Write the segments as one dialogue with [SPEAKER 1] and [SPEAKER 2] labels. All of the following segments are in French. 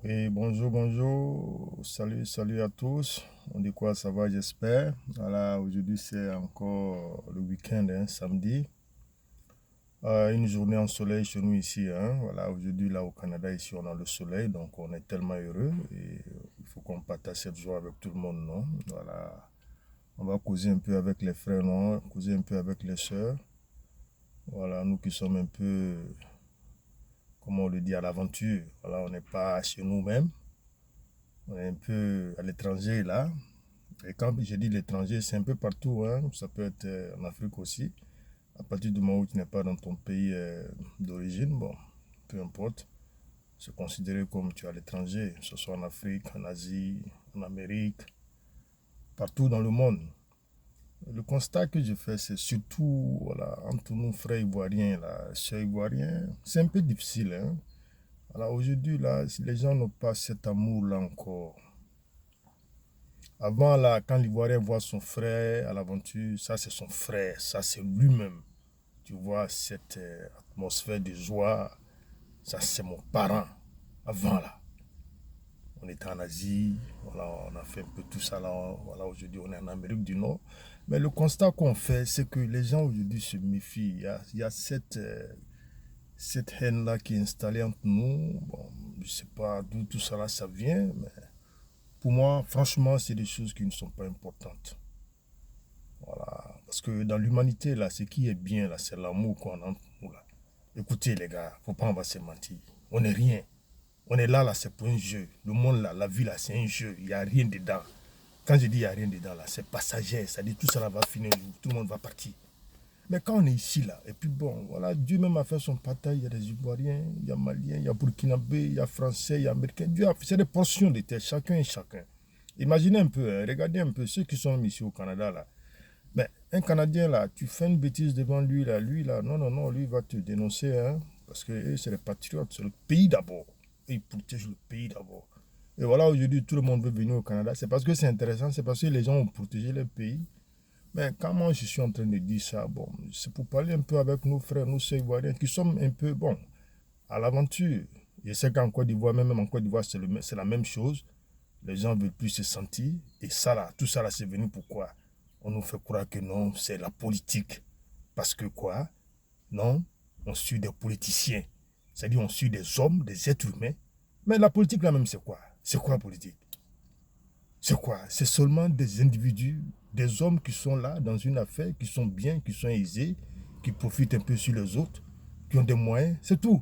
[SPEAKER 1] Oui, bonjour, bonjour. Salut, salut à tous. On dit quoi, ça va, j'espère. Voilà, aujourd'hui c'est encore le week-end, hein, samedi. Une journée en soleil chez nous ici, hein. Voilà, aujourd'hui là au Canada, ici on a le soleil, donc on est tellement heureux et il faut qu'on partage cette joie avec tout le monde, non? Voilà, on va causer un peu avec les frères, non? Causer un peu avec les sœurs. Voilà, nous qui sommes un peu, comment on le dit, à l'aventure. Voilà, on n'est pas chez nous-mêmes. On est un peu à l'étranger là. Et quand je dis l'étranger, c'est un peu partout, hein. Ça peut être en Afrique aussi. À partir du moment où tu n'es pas dans ton pays d'origine, bon, peu importe, c'est considéré comme tu es à l'étranger, que ce soit en Afrique, en Asie, en Amérique, partout dans le monde. Le constat que je fais, c'est surtout voilà, entre nous frères ivoiriens, là, chers ivoiriens, c'est un peu difficile. Hein. Alors aujourd'hui, là, si les gens n'ont pas cet amour-là encore. Avant, là, quand l'Ivoirien voit son frère à l'aventure, ça c'est son frère, ça c'est lui-même. Tu vois, cette atmosphère de joie, ça c'est mon parent. Avant, là, on était en Asie, voilà, on a fait un peu tout ça, là, voilà, aujourd'hui on est en Amérique du Nord. Mais le constat qu'on fait, c'est que les gens aujourd'hui se méfient. Il y a cette haine-là qui est installée entre nous. Bon, je ne sais pas d'où tout ça, là, ça vient, mais pour moi, franchement, c'est des choses qui ne sont pas importantes. Voilà. Parce que dans l'humanité, là, ce qui est bien, là, c'est l'amour qu'on a entre nous, là. Écoutez, les gars, faut pas on va se mentir. On n'est rien. On est là, là, c'est pour un jeu. Le monde, là, la vie, là, c'est un jeu. Il n'y a rien dedans. Quand je dis il n'y a rien dedans, là, c'est passager. Ça dit tout ça là va finir un jour. Tout le monde va partir. Mais quand on est ici, là, et puis bon, voilà, Dieu même a fait son partage. Il y a des Ivoiriens, il y a Maliens, il y a Burkinabés, il y a Français, il y a Américains. Dieu a fait, c'est des portions de terre, chacun et chacun. Imaginez un peu, hein, regardez un peu ceux qui sont ici au Canada, là. Mais un Canadien, là, tu fais une bêtise devant lui, là, non, non, non, lui, il va te dénoncer, hein, parce que eux, c'est les patriotes, c'est le pays d'abord. Et ils protègent le pays d'abord. Et voilà, aujourd'hui, tout le monde veut venir au Canada. C'est parce que c'est intéressant, c'est parce que les gens ont protégé le pays. Mais quand moi, je suis en train de dire ça, bon, c'est pour parler un peu avec nos frères, nos sœurs ivoiriens, qui sommes un peu, bon, à l'aventure. Je sais qu'en Côte d'Ivoire, même en Côte d'Ivoire, c'est la même chose. Les gens ne veulent plus se sentir. Et ça, là, tout ça, là, c'est venu pourquoi? On nous fait croire que non, c'est la politique. Parce que quoi? Non, on suit des politiciens. C'est-à-dire, on suit des hommes, des êtres humains. Mais la politique, là même, c'est quoi? C'est quoi la politique? C'est quoi? C'est seulement des individus, des hommes qui sont là dans une affaire, qui sont bien, qui sont aisés, qui profitent un peu sur les autres, qui ont des moyens, c'est tout.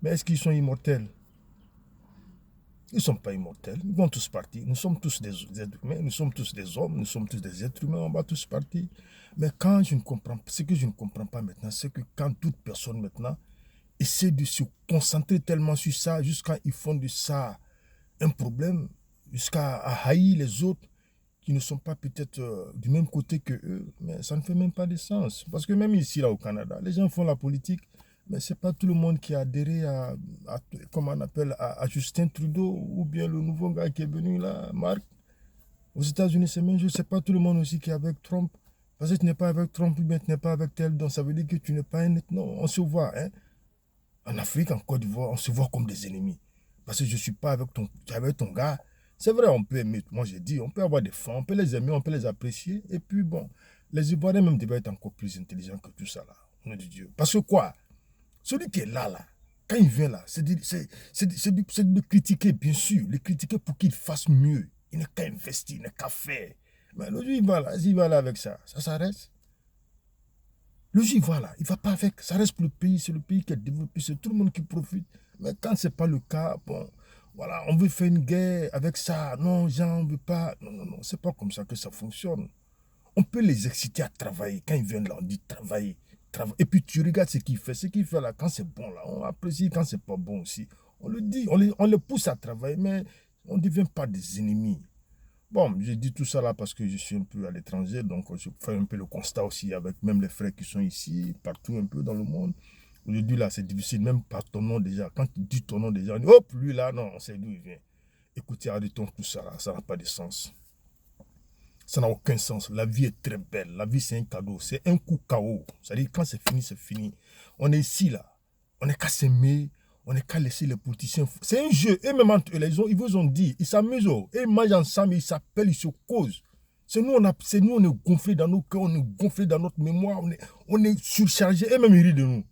[SPEAKER 1] Mais est-ce qu'ils sont immortels? Ils ne sont pas immortels, ils vont tous partir. Nous sommes tous des êtres humains, nous sommes tous des hommes, nous sommes tous des êtres humains, on va tous partir. Mais quand je ne comprends pas, ce que je ne comprends pas maintenant, c'est que quand toute personne maintenant essaie de se concentrer tellement sur ça, jusqu'à ils font de ça un problème, jusqu'à haïr les autres qui ne sont pas peut-être du même côté que eux, mais ça ne fait même pas de sens. Parce que même ici, là au Canada, les gens font la politique, mais ce n'est pas tout le monde qui a adhéré comment on appelle, à Justin Trudeau, ou bien le nouveau gars qui est venu là, Marc. Aux États-Unis, c'est même, je ne sais pas tout le monde aussi qui est avec Trump. Parce que tu n'es pas avec Trump, ou bien tu n'es pas avec tel, donc ça veut dire que tu n'es pas un... Non, on se voit, hein. En Afrique, en Côte d'Ivoire, on se voit comme des ennemis. Parce que je ne suis pas avec ton gars. C'est vrai, on peut aimer, moi j'ai dit, on peut avoir des fans, on peut les aimer, on peut les apprécier. Et puis bon, les Ivoiriens même devaient être encore plus intelligents que tout ça là. Au nom de Dieu. Parce que quoi? Celui qui est là, là, quand il vient là, c'est de critiquer, bien sûr, le critiquer pour qu'il fasse mieux. Il n'est qu'à investir, il n'est qu'à faire. Mais le jour, il va là avec ça s'arrête. Le juif, voilà, il ne va pas avec. Ça reste pour le pays, c'est le pays qui est développé, c'est tout le monde qui profite. Mais quand ce n'est pas le cas, bon, voilà, on veut faire une guerre avec ça. Non, Jean, on ne veut pas. Non, non, non, c'est pas comme ça que ça fonctionne. On peut les exciter à travailler. Quand ils viennent là, on dit travailler. Et puis tu regardes ce qu'il fait. Ce qu'il fait là, quand c'est bon là, on apprécie. Quand c'est pas bon aussi, on le dit, on les pousse à travailler, mais on ne devient pas des ennemis. Bon, j'ai dit tout ça là parce que je suis un peu à l'étranger, donc je fais un peu le constat aussi avec même les frères qui sont ici, partout un peu dans le monde. Aujourd'hui là, c'est difficile, même par ton nom déjà. Quand tu dis ton nom déjà, on dit, hop, lui là, non, on sait d'où il vient. Écoutez, arrêtons tout ça là, ça n'a pas de sens. Ça n'a aucun sens. La vie est très belle. La vie, c'est un cadeau. C'est un coup KO. C'est-à-dire, quand c'est fini, c'est fini. On est ici, là. On n'est qu'à s'aimer. On n'est qu'à laisser les politiciens. C'est un jeu. Et même entre eux, ils vous ont dit, ils s'amusent. Et ils mangent ensemble, ils s'appellent, ils se causent. C'est nous, on est gonflés dans nos cœurs, on est gonflés dans notre mémoire, on est surchargés. Et même ils rient de nous.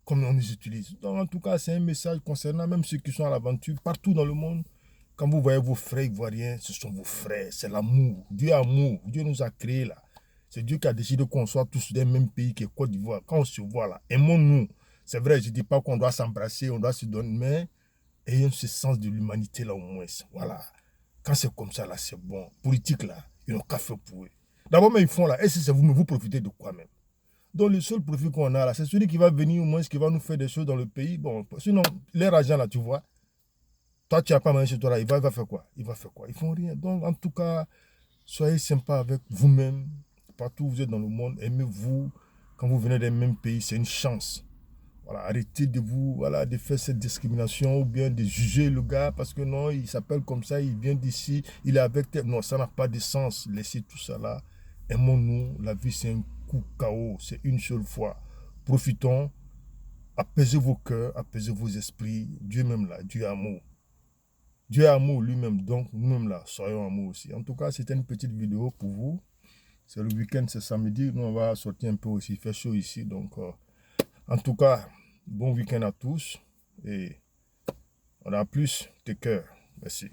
[SPEAKER 1] Comme on les utilise. Donc, en tout cas, c'est un message concernant même ceux qui sont à l'aventure, partout dans le monde. Quand vous voyez vos frères ivoiriens, ce sont vos frères. C'est l'amour. Dieu est amour. Dieu nous a créés là. C'est Dieu qui a décidé qu'on soit tous des mêmes pays que Côte d'Ivoire. Quand on se voit là, aimons-nous. C'est vrai, je ne dis pas qu'on doit s'embrasser, on doit se donner, mais ayons ce sens de l'humanité là au moins. Voilà. Quand c'est comme ça là, c'est bon. Politique là, ils n'ont qu'à faire pour eux. D'abord, mais ils font là, et si c'est vous, mais vous profitez de quoi même? Donc le seul profit qu'on a là, c'est celui qui va venir au moins, qui va nous faire des choses dans le pays. Bon, sinon, leur argent là, tu vois, toi tu n'as pas mangé chez toi là, il va faire quoi? Il va faire quoi? Ils font rien. Donc en tout cas, soyez sympa avec vous-même. Partout où vous êtes dans le monde, aimez-vous. Quand vous venez des mêmes pays, c'est une chance. Voilà, arrêtez de vous, voilà, de faire cette discrimination ou bien de juger le gars parce que non, il s'appelle comme ça, il vient d'ici, il est avec tel. Non, ça n'a pas de sens. Laissez tout ça là. Aimons-nous. La vie, c'est un coup KO. C'est une seule fois. Profitons. Apaisez vos cœurs, apaisez vos esprits. Dieu même là, Dieu est amour. Dieu est amour lui-même. Donc, nous-mêmes là, soyons amour aussi. En tout cas, c'était une petite vidéo pour vous. C'est le week-end, c'est samedi. Nous, on va sortir un peu aussi. Il fait chaud ici. Donc, en tout cas, bon week-end à tous. Et on a plus de cœur. Merci.